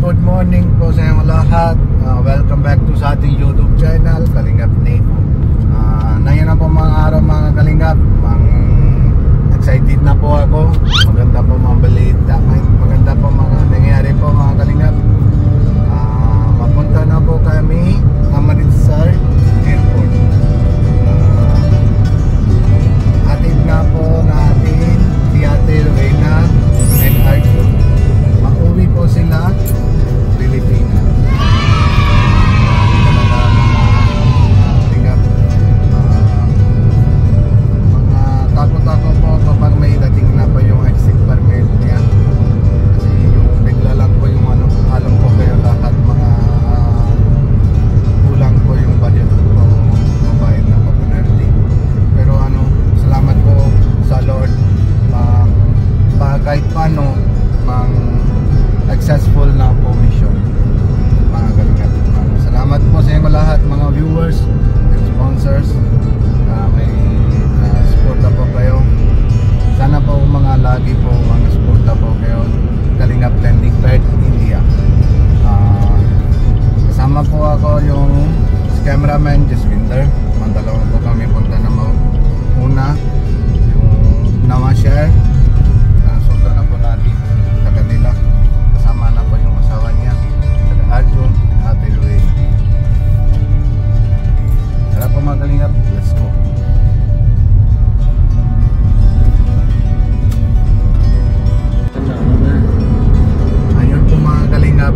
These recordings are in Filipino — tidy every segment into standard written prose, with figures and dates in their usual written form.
good morning po sa inyo lahat. Welcome back to sa ating YouTube channel, Kalingap Nico. Ngayon na po mga araw mga Kalingap. Excited na po ako. Maganda po mga balita. Maganda po mga nangyayari po mga Kalingap. Mapunta na po kami sa Maritsar Airport. Atid na po natin si Ate Rowena and Arjun. Mauwi po sila Pilipinas. Mga takot-takot po kapag may dating na pa yung exit permit niya. Kasi yung bigla lang po yung alam po kayo lahat mga kulang po yung budget po mabayad na po penalty. Pero salamat po sa Lord kahit paano successful na po mission mga Kalingap. Salamat po sa inyo lahat mga viewers and sponsors. May suporta po kayo. Sana po mga lagi po mga suporta po kayo. Kalingap Trending Thread India. Kasama po ako yung cameraman Jaswinder. Mandalawan po kami punta na una yung Nawashare. Sundan na po natin sa kanila. Kasama na po yung asawa niya, Arjun, Ate Rowena. Tara po mga Kalingap, let's go. Ayun po mga Kalingap,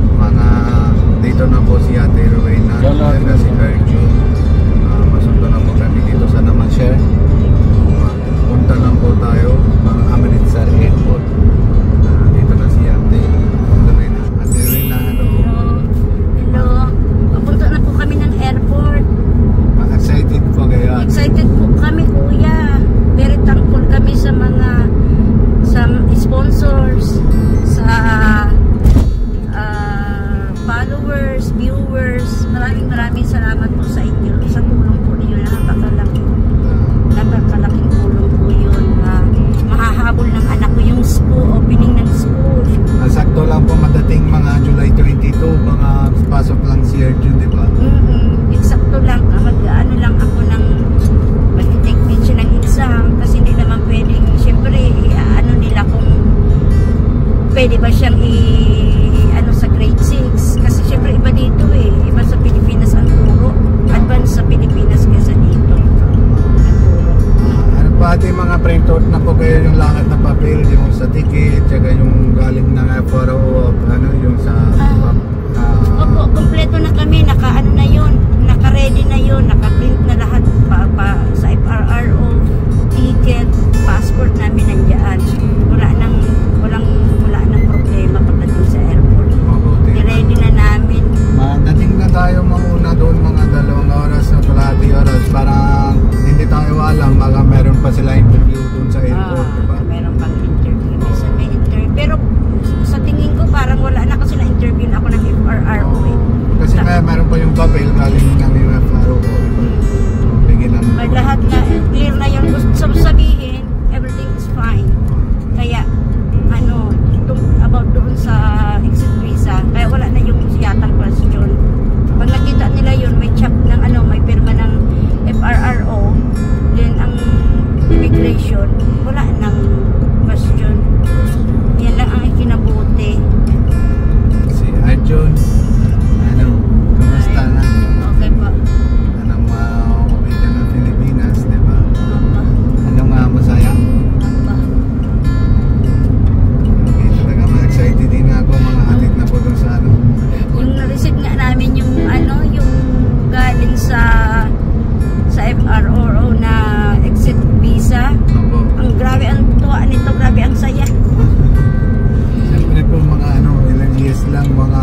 dito na po si Ate Rowena at si Arjun. Masundo na po kami dito sa Nawashare. Punta lang po tayo mga Amritsar Airport. Dito na si Ate Rowena. Ate Rowena, hello. Hello. Papunta na po kami ng airport. Excited po kayo, Ate? Excited po kami, kuya. Very thankful kami sa mga sponsors, sa followers, viewers. Maraming salamat po sa inyo. Sa tulong po ninyo. Napakalaking tulong po yun. Mahahabol ng anak ko yung school, opening ng school. Sakto lang po madating mga July 22, mga pasok lang si Arjun, di ba? Eksakto lang. Mag-ano lang ako ng mag-take din siya ng exam kasi hindi naman pwedeng, syempre, ano nila kung pwede ba siyang sa grade 6 kasi syempre iba dito iba sa Pilipinas ang turo, advance sa Pilipinas kaysa dito ang turo. Ano pa ating mga printout na po kayo yung lahat na papel, yung sa ticket, tsaka yung galing ng FRO, yung sa opo, kompleto na kami, na yun, naka-ready na yun, naka-print na lahat sa FRRO, ticket, passport namin nandiyan. Wala nang problema pagdating sa airport. I-ready na namin. Dating na tayo mauna doon mga 2 oras na kalahati oras. Parang hindi tayo alam, baka meron pa sila interview doon sa airport, diba? Meron pang interview. Minsan may interview. Pero sa tingin ko parang wala na kasi na-interview na ako ng FRRO Kasi meron pa yung papel galing ng FRO Bigyan naman. Lahat na clear na yun. Gusto sabihin, everything is fine. Kaya about doon sa exit visa, kaya wala na yung yatang question. Pag nakita nila yun, may check ng may pirma ng FRRO, then ang immigration, wala nang question. Yan lang ang ikinabuti. Si Arjun, kamusta na? Okay po. Mauwi ka ng Pilipinas, diba? Masaya? Excited din ako, mga hatid na po doon sa Yung na-receive nga namin yung yung galing sa FRRO na exit visa. Opo. Ang grabe ang tuwa nito, grabe ang saya. Siyempre po mga ilang years lang, mga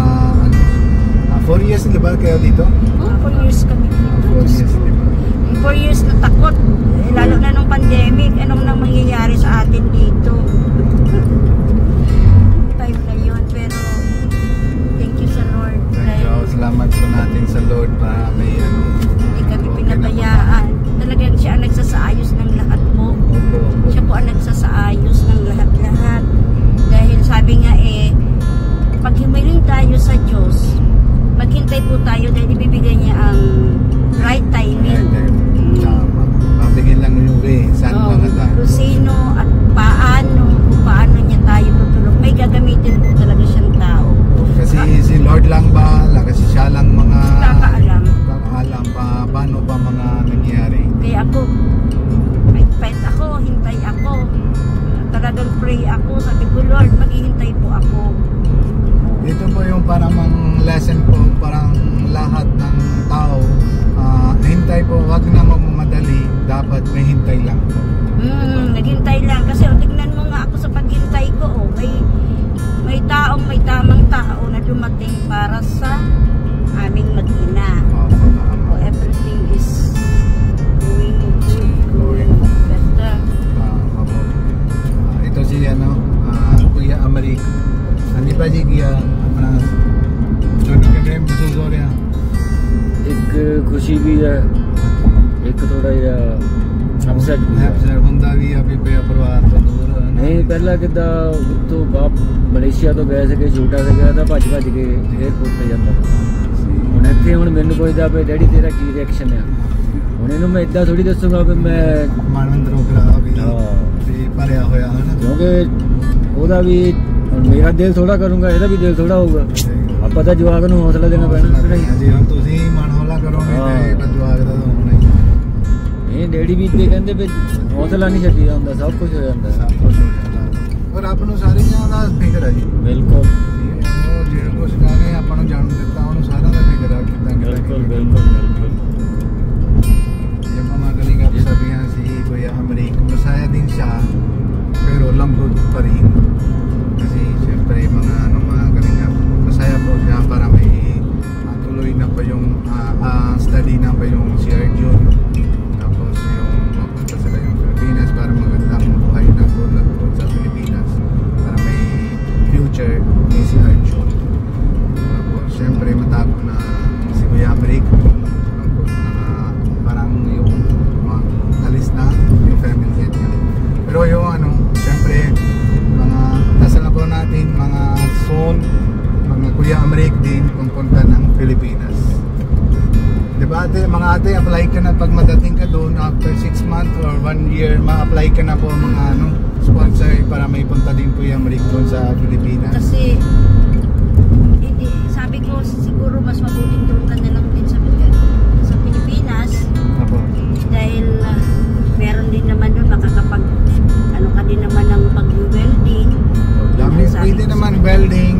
4 years diba kayo dito? 4 years kami dito. 4 years diba? 4 years na takot. Lalo na nung pandemic, anong nang mangyayari sa atin dito. Time na yun, pero thank you sa Lord. Salamat po natin sa Lord para may hindi kami pinabayaan. Talagang siya ang nagsasaayos ng lahat po. Siya po ang nagsasaayos ng lahat-lahat. Dahil sabi nga pag humiling tayo sa lesson po, parang lahat ng tao, hintay po, wag na magmamadali, dapat may hintay lang po. Naghintay lang kasi tignan mo nga ako sa paghintay ko, may tamang tao na dumating para sa aming mag-ina. Everything is going better. Ito si Kuya Amerik. Ani pa जी किया अपना दोनों के टाइम महसूस हो रहा है? एक खुशी भी है, एक थोड़ा अपसेट भी है। ਹੁੰਦਾ ਵੀ ਆ ਵੀ ਪਰਿਵਾਰ ਤੋਂ ਦੂਰ ਨਹੀਂ ਪਹਿਲਾਂ ਕਿੱਦਾਂ ਉੱਥੋਂ ਬਾਪ ਮਲੇਸ਼ੀਆ ਤੋਂ ਗਏ ਸੀਗੇ, ਛੋਟਾ ਸੀਗਾ ਤਾਂ ਭੱਜ ਕੇ 에어ਪੋਰਟ ਤੇ ਜਾਂਦਾ। ਹੁਣ ਇੱਥੇ ਮੈਨੂੰ ਪੁੱਛਦਾ ਵੀ ਡੈਡੀ ਤੇਰਾ ਕੀ ਰਿਐਕਸ਼ਨ ਆ, ਹੁਣ ਇਹਨੂੰ ਮੈਂ ਇਦਾਂ ਥੋੜੀ ਦੱਸੂਗਾ ਵੀ ਮੈਂ ਮਨ ਅੰਦਰੋਂ ਕਰਾ ਵੀ ਭਰਿਆ ਹੋਇਆ ਹੈ ਨਾ, ਕਿਉਂਕਿ ਉਹਦਾ ਵੀ ਮੇਰਾ ਦਿਲ ਥੋੜਾ ਕਰੂੰਗਾ, ਇਹਦਾ ਵੀ ਦਿਲ ਥੋੜਾ ਹੋਊਗਾ। ਆਪਾਂ ਤਾਂ ਜਵਾਕ ਨੂੰ ਹੌਸਲਾ ਦੇਣਾ ਪੈਣਾ ਜੀ। ਹੁਣ ਤੁਸੀਂ ਮਨ ਹੌਲਾ ਕਰੋਗੇ ਤੇ ਜਵਾਕ ਦਾ ਹੋਣਾ ਹੀ। ਇਹ ਡੈਡੀ ਵੀ ਤੇ ਕਹਿੰਦੇ ਵੀ ਹੌਸਲਾ ਨਹੀਂ ਛੱਡੀਦਾ ਹੁੰਦਾ, ਸਭ ਕੁਝ ਹੋ ਜਾਂਦਾ, ਸਭ ਕੁਝ ਹੋ ਜਾਂਦਾ। ਪਰ ਆਪ ਨੂੰ ਸਾਰਿਆਂ ਦਾ ਫਿਕਰ ਹੈ ਜੀ। ਬਿਲਕੁਲ ਉਹ ਜਿਹੜਾ ਕੁਝ ਕਹਾਂਗੇ ਆਪਾਂ ਨੂੰ ਜਾਣ ਦਿੱਤਾ, ਉਹਨੂੰ ਸਾਰਿਆਂ ਦਾ ਫਿਕਰ ਹੈ ਕਿਦਾਂ ਬਿਲਕੁਲ ये mama galing ako sabihan si Kuya Amerik, masaya din siya pero lambot pa rin kasi siyempre mga galing masaya po siya para may tuloy na pa yung study na pa yung si Arjun, tapos yung mapunta sila yung Pilipinas para magandang buhay na po sa Pilipinas para may future ni si Arjun. Tapos siyempre matago na si Kuya Amerik, parang yung alis na yung family niya. Pero yung siyempre mga dasal na po natin mga soon, mga Kuya Amerik din pupunta ng Pilipinas. Diba ate, mga ate, apply ka na pag madating ka doon after 6 months or 1 year, ma-apply ka na po mga sponsor para may punta din Kuya Amerik doon sa Pilipinas. Kasi sabi ko siguro mas mabuting doon ka na lang din sa Pilipinas. Dahil meron din naman doon makakapag ka din naman ng pag-welding. Pwede naman welding,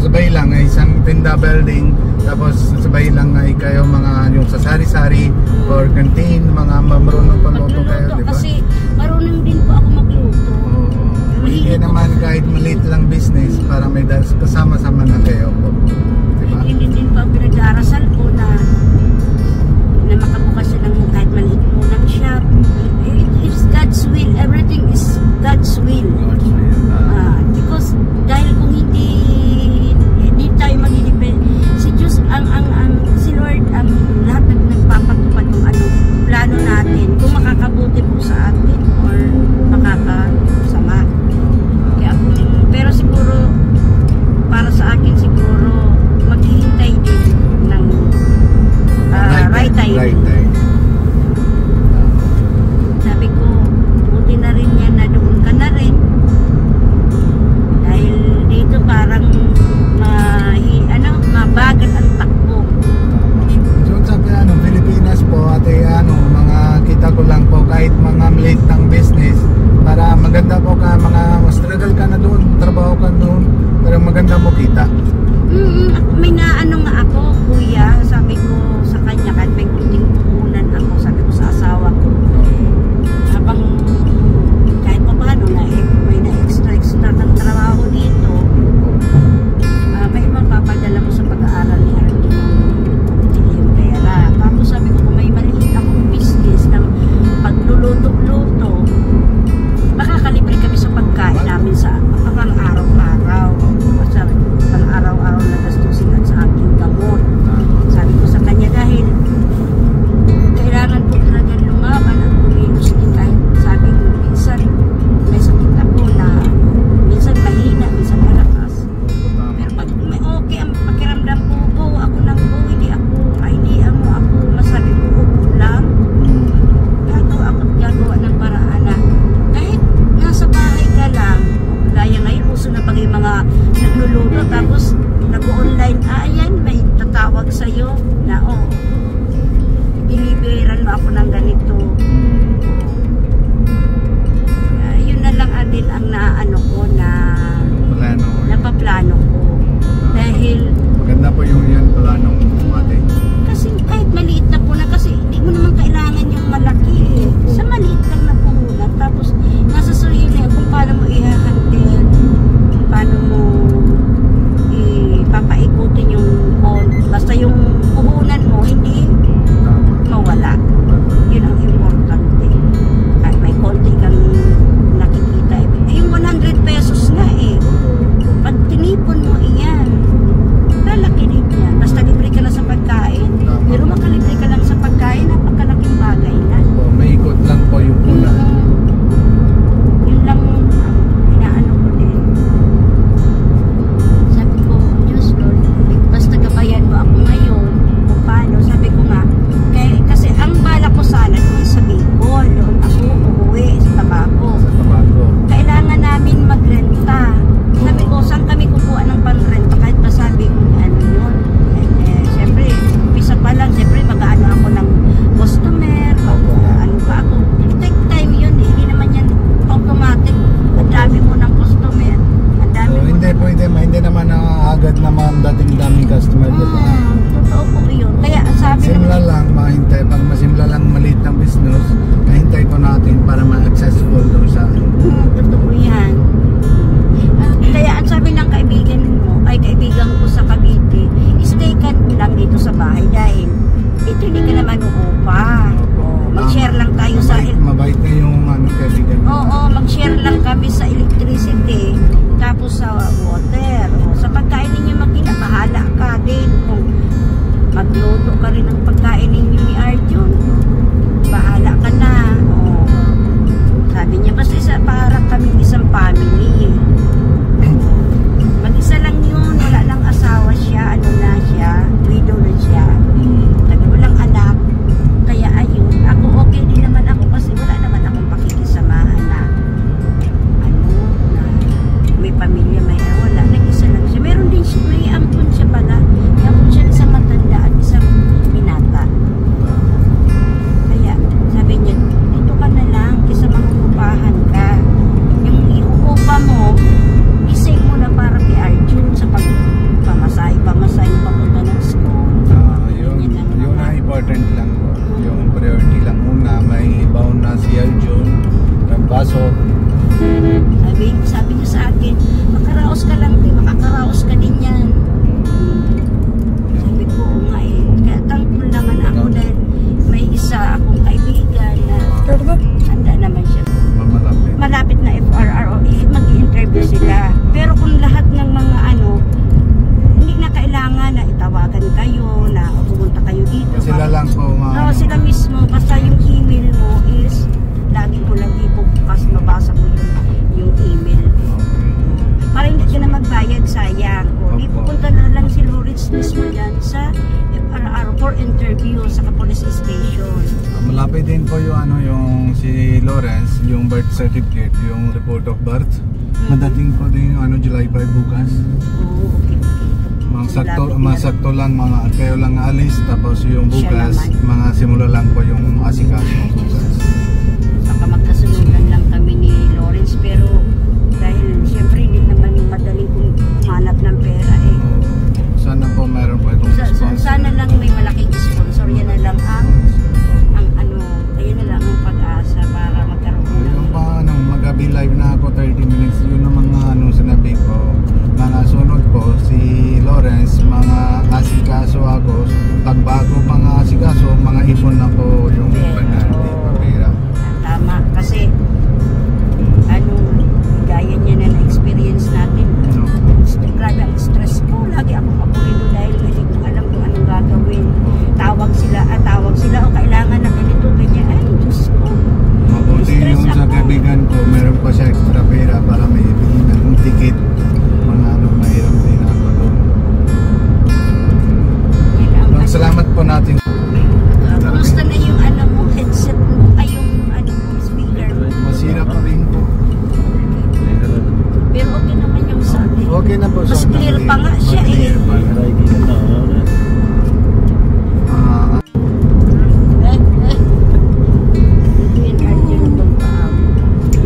sabay lang isang tinda welding, tapos sabay lang ay kayo mga yung sa sari-sari or canteen, mga marunong paluto kayo, di ba? Kasi marunong din po ako magluto. Pwede naman kahit maliit lang business para may kasama-sama na kayo po, di ba? Hindi din po ang pinag-aarasal ko na makabukas siya ng kahit maliit mo ng shop. It's God's will. Everything is God's will. Because dahil kung hindi tayo magdidepend, si Diyos si Lord ang lahat nagpapatupad ng plano natin, kung makakabuti po sa atin or makakasama. Pero siguro para sa akin siguro maghihintay din ng right time. Sabi ko, buti na rin yan na doon ka na rin. Dahil dito parang mabagal ang takbo. So sabi Pilipinas po ate, mga kita ko lang po kahit mga maliit ng business para maganda po ka, mga struggle ka na doon, trabaho ka doon, pero maganda mo kita. May nga ako, kuya, sabi ko sa kanya, kahit may kunting puhunan ako, sabi ko sa asawa ko, habang kahit pa paano may extra kang trabaho dito, may mapapadala mo sa pag-aaral ni Arjun yung pera. Tapos sabi ko, kung may maliit akong business ng pagluluto-luto, makakalibre kami sa pagkain namin sa pang-araw-araw. Pang-araw-araw na gastusin at sa aking gamot. Sabi ko sa kanya, dahil kami sa electricity, tapos sa water. O, sa pagkain ninyo mag-ina, bahala ka din. Kung magluto ka rin ng pagkain ninyo ni Arjun, bahala ka na. O, sabi niya, basta parang kami isang family. Mag-isa lang yun, wala lang asawa siya, ano na siya, widow na siya. Walang anak. Kaya ayun, ako okay din naman ako kasi wala naman akong pakikisamahan na may pamilya, may wala, nag-isa lang siya. Meron din siya, may ampun siya pala. May ampun siya isang matanda at isang binata. Kaya sabi niya, dito ka na lang, isa mangungupahan ka. Yung iuupa mo, isave mo na para kay Arjun sa pagpamasahe papunta ng school. Yung na important lang po. Yung priority lang muna, may bound na si Arjun ng pasok. Sabi niya sa akin, makaraos ka lang din, makakaraos ka din yan. Sabi ko, nga eh, kaya thankful naman ako dahil may isa akong kaibigan na handa naman siya. Malapit na FRR o mag-i-interview sila. Pero kung lahat ng mga hindi na kailangan na itawagan kayo, na pumunta kayo dito. Sila lang po No, sila mismo, basta yung email mo is lagi ko lang ibubukas, mabasa mo yung email. Para hindi ka na magbayad, sayang. O, ipupunta na lang si Lawrence mismo dyan sa FRR for interview sa police station. Malapit din po yung yung si Lawrence, yung birth certificate, yung report of birth. Madating po din yung July 5 bukas. Oo, okay. Masakto lang, kayo lang alis, tapos yung bukas, mga simula lang po yung asikaso bukas. Baka magkasunod lang kami ni Lawrence, pero dahil siyempre hindi naman madaling kumanap ng pera eh. Sana po meron po itong sponsor. Sana lang may malaking sponsor. Yan na lang ayun na lang ang pag-asa para magkaroon yung mag-abi live na ako 30 minutes, yun ang mga sinabi ko. Mga sunod po si Lawrence, mga asikaso ako, pagbago mga asikaso, mga ipon na po yung pera. Tama, kasi gaya niya na na-experience natin. Grabe ang stress ko. Lagi akong apulido dahil hindi ko alam kung anong gagawin. Tawag sila o kailangan na ganito, ganyan. Ay, Diyos ko. Mabuti yung sa kaibigan ko, meron pa siya extra pera para may ibigin ng ticket. Mga mahirap din ako doon. Salamat po natin. Kumusta na yung mo, headset mo, ay yung speaker mo? Masira pa rin po. Pero okay naman yung sound eh. Okay na po. Mas clear pa nga siya eh.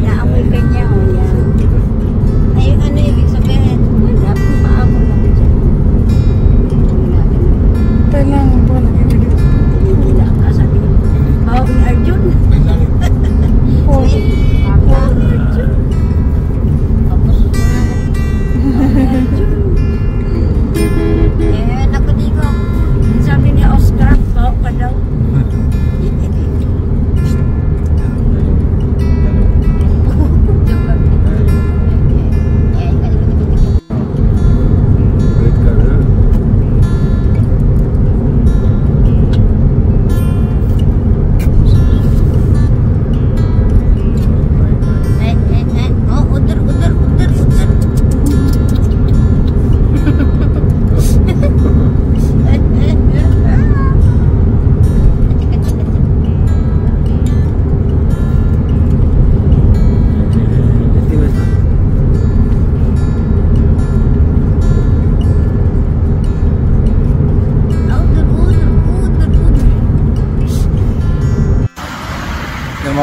Naamoy ka niya o yan. Ayun, ano ibig sabihin? Wala, paamo lang dyan. Kailangan po nag-ibigay. Hindi ka, sabi niya. Bawag ni Arjun. Po. Bawag ni Arjun. Tapos nakaligo. Sabi ni Oscar, bawag ka daw.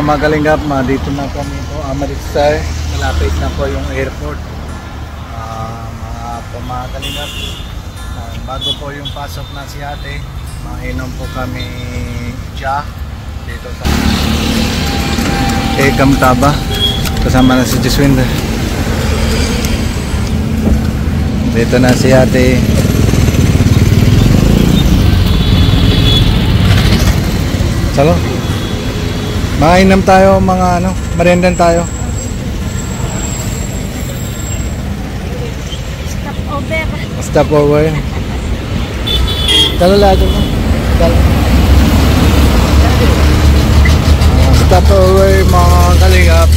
Mga kalingap, dito na kami po, Amritsar. Malapit na po yung airport. Mga kalingap, bago po yung pasok na si ate, mainom po kami cha dito sa Kamtaba. Kasama na si Jiswinder. Dito na si ate. Salo? Mainam tayo, mga meriendan tayo. Stopover. Talala mo. Stopover mga kalingap.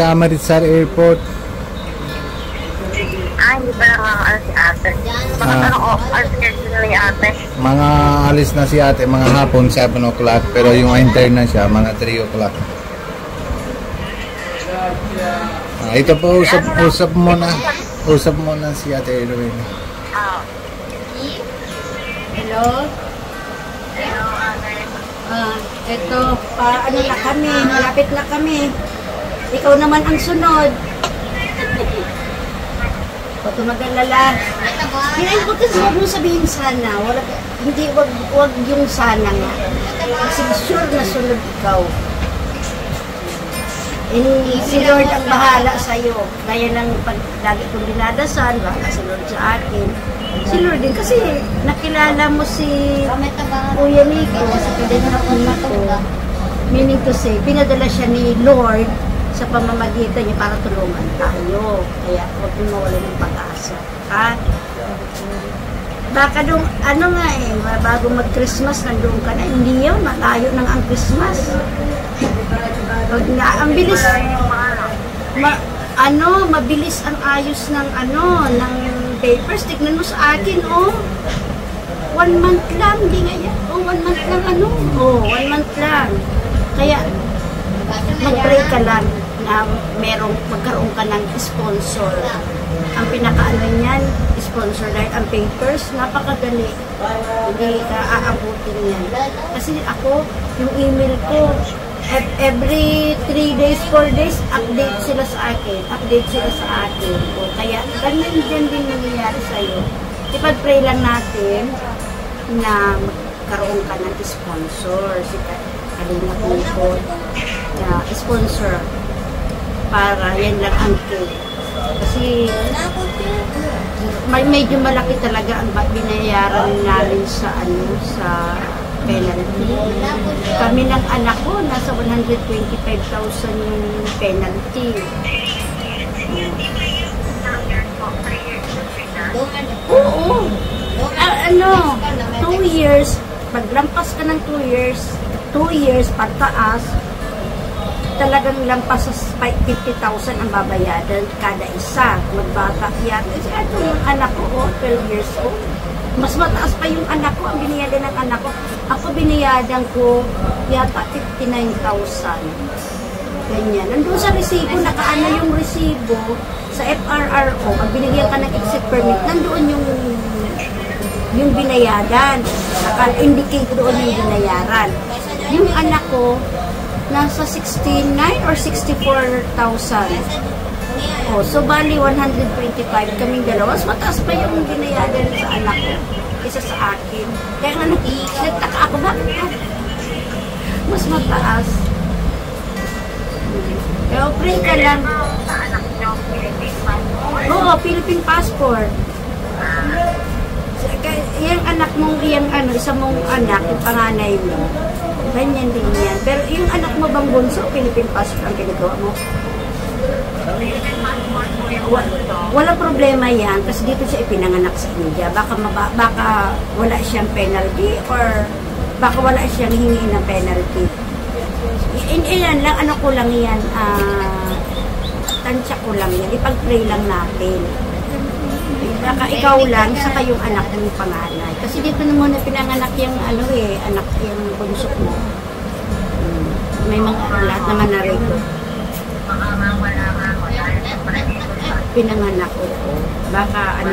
Amritsar Airport. Hindi pa nakakaalis si ate. Magkakaroon off ang schedule ni ate. Mga alis na si ate, mga hapon 7 o'clock. Pero yung enter na siya, mga 3 o'clock. Ito po, usap muna. Usap muna si ate Rowena. Hello? Hello, ate. Ito, ano na kami, malapit na kami. Ikaw naman ang sunod. Huwag tumagalala. Kinain ko kasi huwag mo sabihin sana. Hindi, wag yung sana nga. Kasi sure na sunod ikaw. Si Lord ang bahala sa'yo. Gaya ng lagi kong dinadasal, bahala si Lord sa akin. Si Lord din kasi nakilala mo si Kuya Nico, sa kadena ko Nico. Meaning to say, pinadala siya ni Lord sa pamamagitan niya para tulungan tayo. Kaya huwag mo mawala ng pag-asa. Ha? Baka doon, ano nga bago mag-Christmas, nandoon ka na. Hindi yun, malayo nang ang Christmas. Ang bilis. Mabilis ang ayos ng ng papers. Tignan mo sa akin, 1 month lang, hindi nga yan. 1 month lang 1 month lang. Kaya, mag-pray ka lang na magkaroon ka ng sponsor. Ang pinakaano niyan, sponsor, dahil ang papers, napakadali. Hindi ka aabutin yan. Kasi ako, yung email ko, every 3 days, 4 days, update sila sa akin. O, kaya, ganyan din nangyayari sa'yo. Ipag-pray lang natin na magkaroon ka ng sponsor. Si Kalina Pulpo na sponsor para yan lang ang cake. Kasi medyo malaki talaga ang binayaran namin sa penalty. Kami ng anak ko nasa 125,000 yung penalty. Oo. 2 years, paglampas ka ng 2 years pagtaas, talagang lampas sa 50,000 ang babayaran kada isa. Magbata yan. Kasi ito yung anak ko, 12 years old. Mas mataas pa yung anak ko, ang binayadan ng anak ko. Ako binayadan ko yata 59,000. Ganyan. Nandun sa resibo, nakaano yung resibo sa FRRO. Pag binigyan ka ng exit permit, nandoon yung binayadan. Naka-indicate doon yung binayaran. Yung anak ko, nasa 69 or 64,000. So bali 125 kaming dalawa. Mas mataas pa yung binayadan sa anak ko isa sa akin. Kaya nga nagtaka ako, bakit mas mataas? Pero pray ka lang. Oo, Philippine passport. Yung anak mong, isa mong anak, yung panganay mo, ganyan din yan. Pero yung anak mo bang bunso, Philippine passport ang ginagawa mo? Wala problema yan kasi dito siya ipinanganak sa India. Baka wala siyang penalty or baka wala siyang hingi ng penalty. Ilan lang, ano ko lang yan, tansya ko lang yan. Ipag-pray lang natin. Baka ikaw lang, saka yung anak ng panganay. Kasi dito naman na pinanganak yung anak yung bunso mo. May mga lahat naman na rito. Pinanganak ko. Baka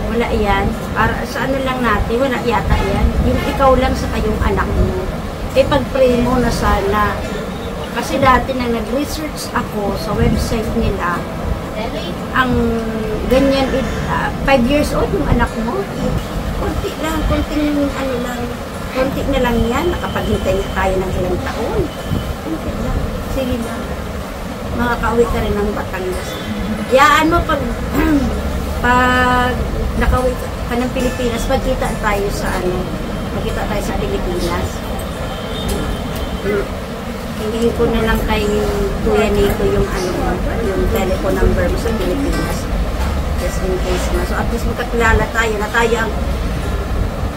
wala yan. Para sa lang natin, wala yata yan. Yung ikaw lang saka yung anak mo. Pag-pray mo na sana. Kasi dati na nag-research ako sa website nila, ang ganyan, 5 years old yung anak mo, konting konti na lang yan. Nakapaghintay na tayo ng ilang taon. Konti lang. Sige lang. Makakauwi ka rin ng Batangas. Yaan mo pag nakauwi ka ng Pilipinas, magkita tayo sa Pilipinas. Hingin ko na lang kay Kuya Nico yung telephone number mo sa Pilipinas. Just in case na. So at least magkakilala tayo na tayo ang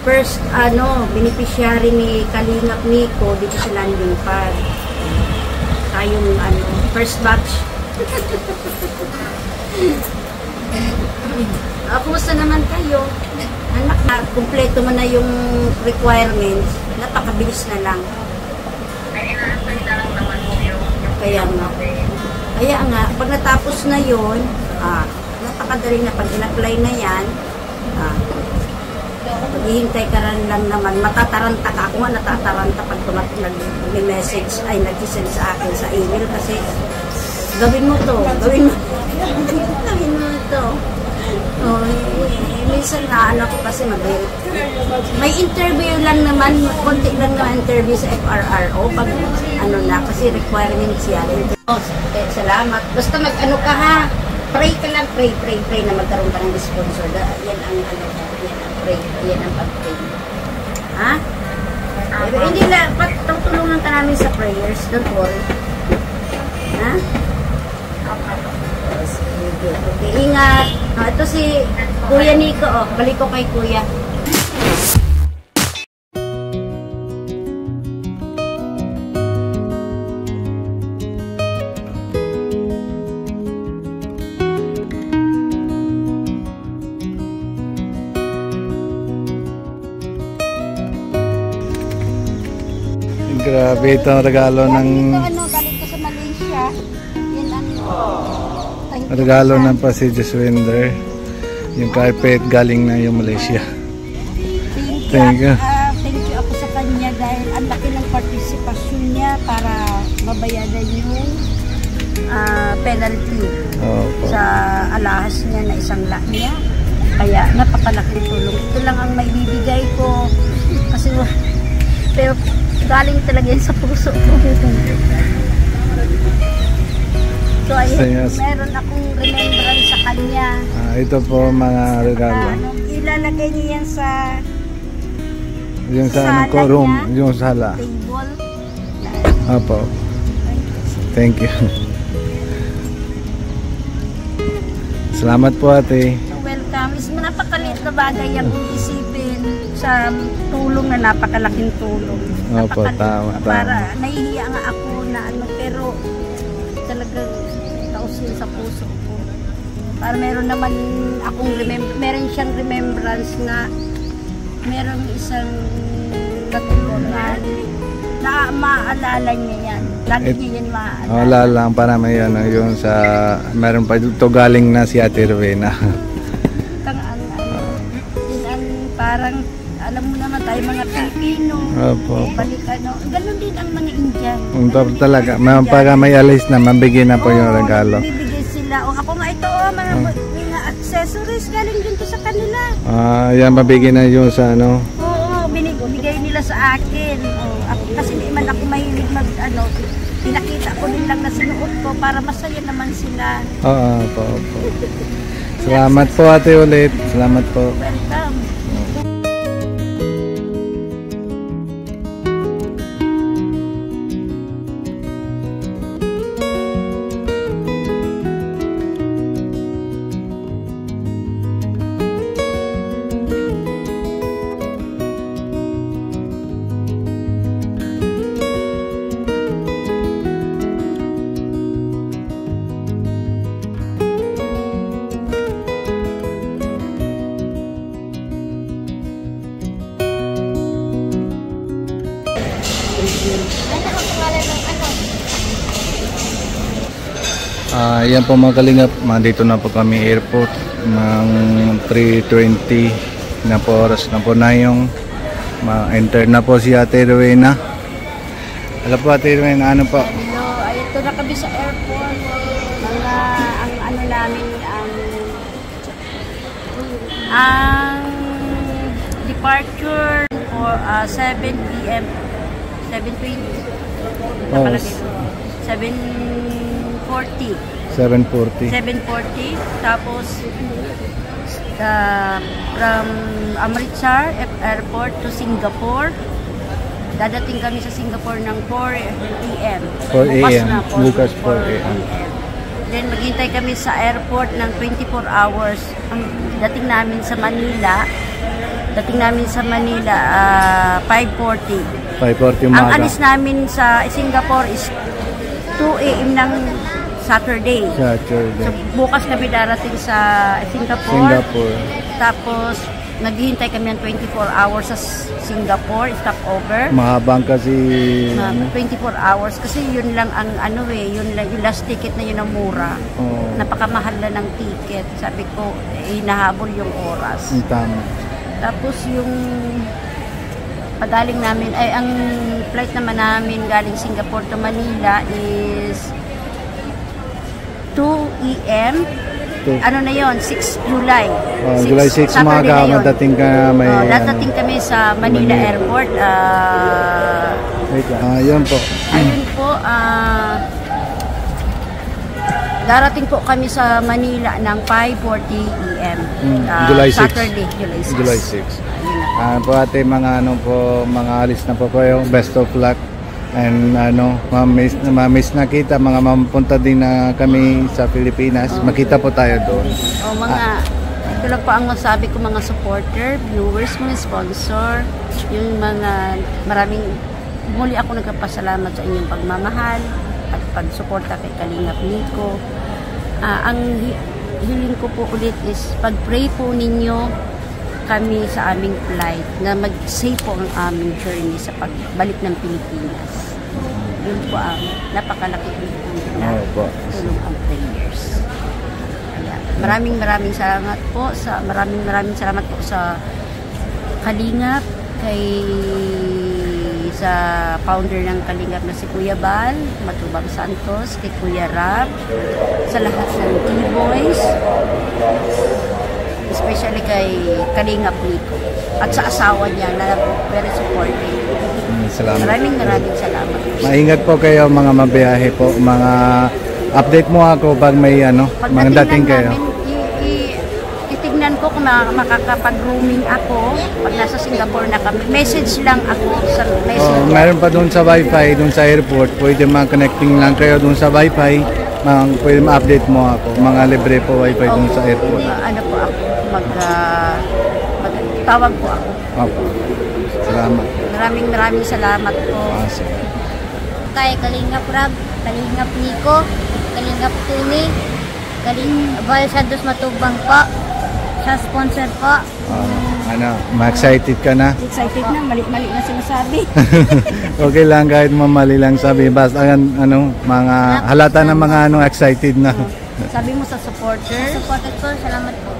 first beneficiary ni Kalingap Nico dito sa landing pad. Tayong first batch. Kumusta naman kayo? Anak, na kumpleto mo na yung requirements. Napakabilis na lang. Kaya nga, pag natapos na yun, napakadali na pag in-apply na yan, maghihintay ka lang naman, matataranta ka. Ako nga natataranta pag nag-message, ay nag-send sa akin sa email kasi gawin mo to. Minsan na ko kasi may interview lang naman, konti lang naman interview sa FRRO pag kasi requirements yan. Salamat. Basta mag-ano ka ha, pray ka lang, pray na magkaroon ka ng sponsor. Yan ang pray, yan ang pag-pray. Ha? Hindi lang, tutulungan ka namin sa prayers, don't worry. Ha? Okay, ingat. Ito si Kuya Nico, balik ko kay Kuya. Grabe itong regalo ng Galing ko sa Malaysia. Yan ang regalo ng pa si Jaswinder. Yung carpet galing na yung Malaysia. Thank you. Thank you ako sa kanya dahil ang laki ng partisipasyon niya para mabayaran yung penalty sa alahas niya na isang lakh niya. Kaya napakalaking tulong. Ito lang ang maibibigay ko kasi pero galing talaga yan sa puso ko. So ayun, meron akong remembrance sa kanya. Ito po mga regalo. Ilalagay niya yan sa yung sa room, yung sala. Table. Apo. Thank you. Salamat po ate. Welcome. Napakaliit na bagay ang isipin sa tulong na napakalaking tulong. Opo, tama. Para nahihiya nga ako na pero talagang tausin sa puso ko. Para meron naman akong meron siyang remembrance na meron isang katulungan na maalala niya yan. Lagi niya yan maalala. Wala lang para may yung sa meron pa ito galing na si Ate Rowena. Parang alam mo naman tayo mga Pilipino. Opo. Balikano. Ganun din ang mga Indian. Talaga. Pagka may alis na, mabigyan na po yung regalo. Bibigyan sila. O ako nga ito, mga accessories galing din to sa kanila. Yan, mabigyan na yung sa Oo, binigay nila sa akin. Ako, kasi di man ako mahilig pinakita ko din lang na sinuot ko para masaya naman sila. Opo. Salamat po ate ulit. Salamat po. Welcome. Yan po mga kalingap, dito na po kami airport ng 3:20 na po oras na po na yung enter na po si Ate Rowena. Alam po Ate Rowena, ano po? Hello, ito na kami sa airport. Ang namin ang departure 7 p.m. 7:20. Oh, Nakalagay po. 7:40. 7:40. 7:40. Tapos, from Amritsar Airport to Singapore. Dadating kami sa Singapore ng 4 p.m. 4 a.m. Bukas 4 4 a.m. Then maghintay kami sa airport ng 24 hours. Ang dating namin sa Manila, 5:40. 5:40 Ang umaga. alis namin sa Singapore is 2 a.m. ng Saturday. So, Saturday. bukas kami darating sa Singapore. Singapore. Tapos, naghihintay kami ng 24 hours sa Singapore, stopover. Mahabang kasi 24 hours kasi yun lang ang yun lang yung last ticket na yun ang mura. Oh, Napakamahal na ng ticket. Sabi ko, hinahabol yung oras. ang tama. Tapos yung pagaling namin ay ang flight naman namin galing Singapore to Manila is 2 a.m. Ano na yon? 6 July. July 6 Saturday umaga, na yun. madating ka may... Dadating kami sa Manila Manila. Airport. Wait lang. Yun po. Ayun po, darating po kami sa Manila ng 5:40 a.m. July 6. Saturday, July 6. July 6. Po ate, mga mga alis na po kayo. Best of luck. And mamiss na kita, mga mapunta din na kami sa Pilipinas. Makita po tayo doon. Ito lang po ang masabi ko, mga supporter, viewers, mga sponsor, yung mga muli ako nagpapasalamat sa inyong pagmamahal at pagsuporta kay Kalingap Nico. Ang hiling ko po ulit is pag-pray po ninyo kami sa aming flight na mag-safe po ang aming journey sa pagbalik ng Pilipinas. Yun po ang napakalaki na tulong ang prayers. Kaya, maraming salamat po sa Kalingap, sa founder ng Kalingap na si Kuya Bal, Matubang Santos, kay Kuya Rab, sa lahat ng T-Boys, especially kay Kalingap Nico at sa asawa niya na very supportive. Salamat. Maraming salamat. Maingat po kayo, mga mabiyahe po. Mga update mo ako pag may mga dating kayo. Titignan ko kung makakapag-roaming ako pag nasa Singapore na kami. Message lang ako sa message. Meron pa doon sa wifi, doon sa airport. Pwede mag-connecting lang kayo doon sa wifi. Pwede ma-update mo ako. Mga libre po wifi doon sa airport. Po ako, magtawag po ako. Opo. Salamat. Maraming salamat po. Kay Kalingap Rab, Kalingap Nico, Kalingap Tuni, Val Santos Matubang po, sa sponsor po. Ma-excited ka na? Excited na, mali-mali na sinasabi. Okay lang kahit mamali lang sabi. Basta mga halata na mga excited na. Sabi mo sa supporter. Supported po, salamat po.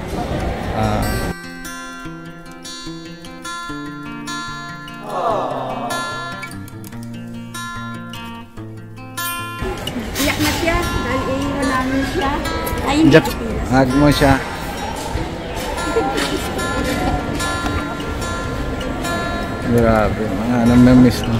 Iyak na siya dahil iiwan namin siya. Ay, hindi Jack, ko pilas. hug mo siya. Grabe, mga namimiss na.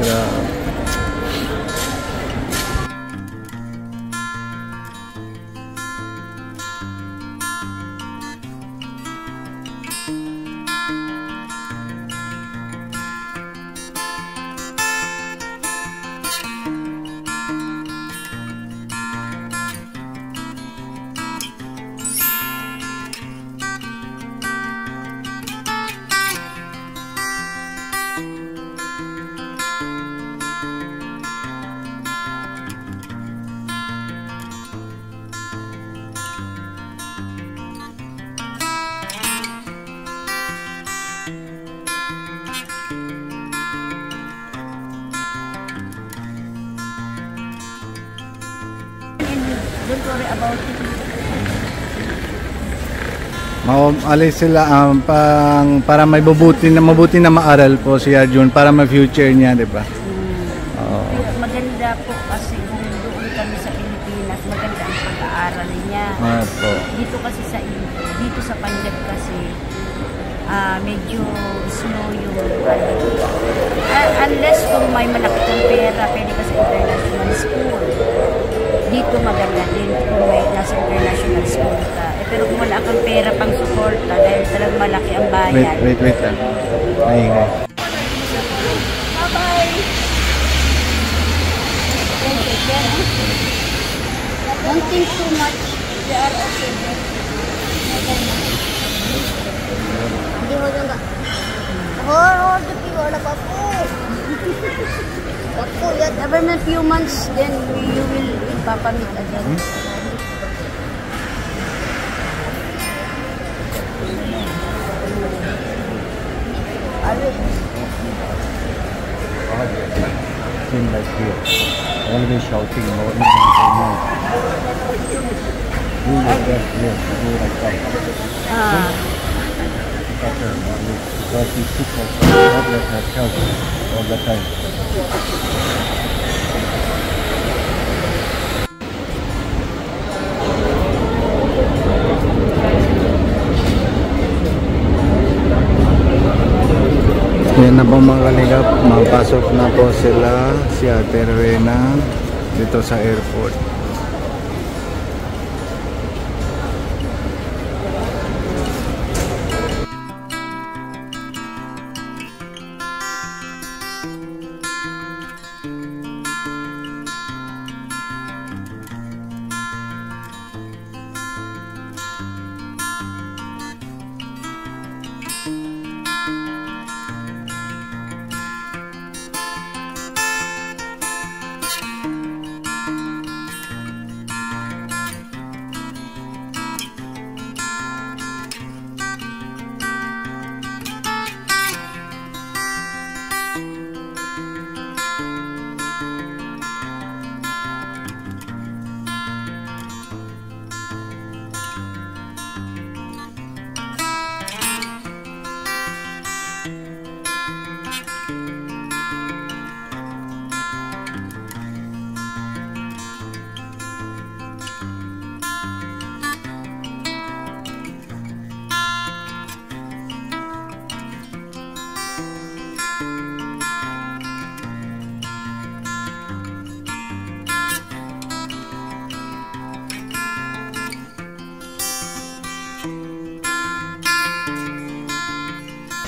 Grabe. Don't worry about it. Maalis sila para may mabuti na maaral po si Arjun para ma-future niya, di ba? Maganda po kasi kung doon kami sa Pilipinas, maganda ang pag-aaral niya. Po. Dito kasi dito sa Punjab kasi medyo slow yung unless kung may malaki kang pera, pwede ka sa international school. Dito maganda din kung may nasa international school ka. Pero kung wala kang pera pang suporta dahil talagang malaki ang bayan. Wait lang. Maingay. Bye-bye! Don't think too much. They are okay. Hindi mo nang oh, the wala pa po. Ako, yan. Never in a few months, then you will ipapamit again. Seem like here. Always shouting, morning and night. You will get here, do like that. Because he sick also, not let her help all the time. Yan na po mga kalingap, mapasok na po sila si Ate Rowena dito sa airport.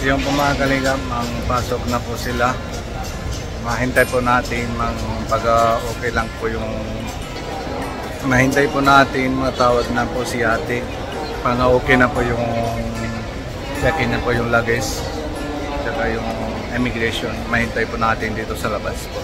Yung po mga kalingap, ang pasok na po sila. Mahintay po natin pag okay lang po yung mahintay po natin matawag na po si ate pag okay na po yung check-in na po yung luggage saka yung immigration. Mahintay po natin dito sa labas po.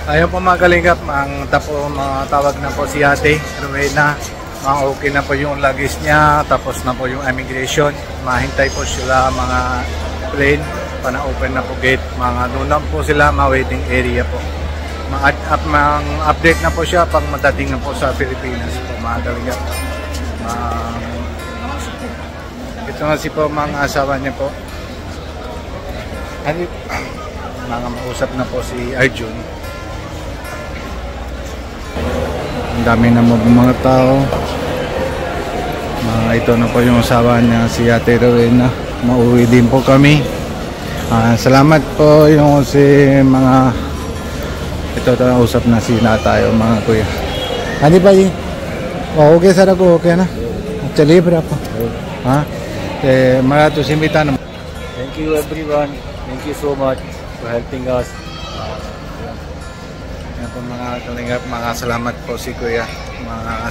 Ayun po mga kalingap, matawag na po si ate Rowena. Okay na po yung luggage niya, tapos na po yung immigration. Mahintay po sila mga plane, pana-open na po gate. Doon lang po sila, waiting area po. Update na po siya pag madating na po sa Pilipinas po mga kalingap. Ito nga si po mga asawa niya po. Mga mausap na po si Arjun. Ang dami na mga tao. Ito na po yung asawa niya, si Ate Rowena. Mauwi din po kami. Salamat po yung si mga ito usap na sila tayo mga kuya. Hindi pa yun? Okay sara ko, okay na? Actually, berapa? Maratos imbita na. Thank you everyone. Thank you so much for helping us. Yan po mga kalingap, mga salamat po si Kuya,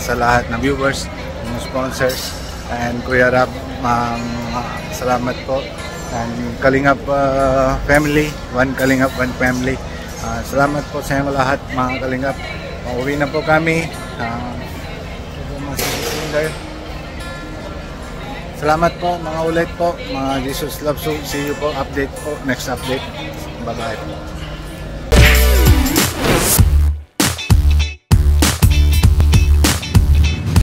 sa lahat ng viewers, mga sponsors, and Kuya Rab, salamat po. And Kalingap family, one Kalingap, one family. Salamat po sa inyo lahat mga kalingap. Pauwi na po kami. Salamat po mga ulit po. Mga Jesus loves you. See you po. Update po. Next update. Bye bye.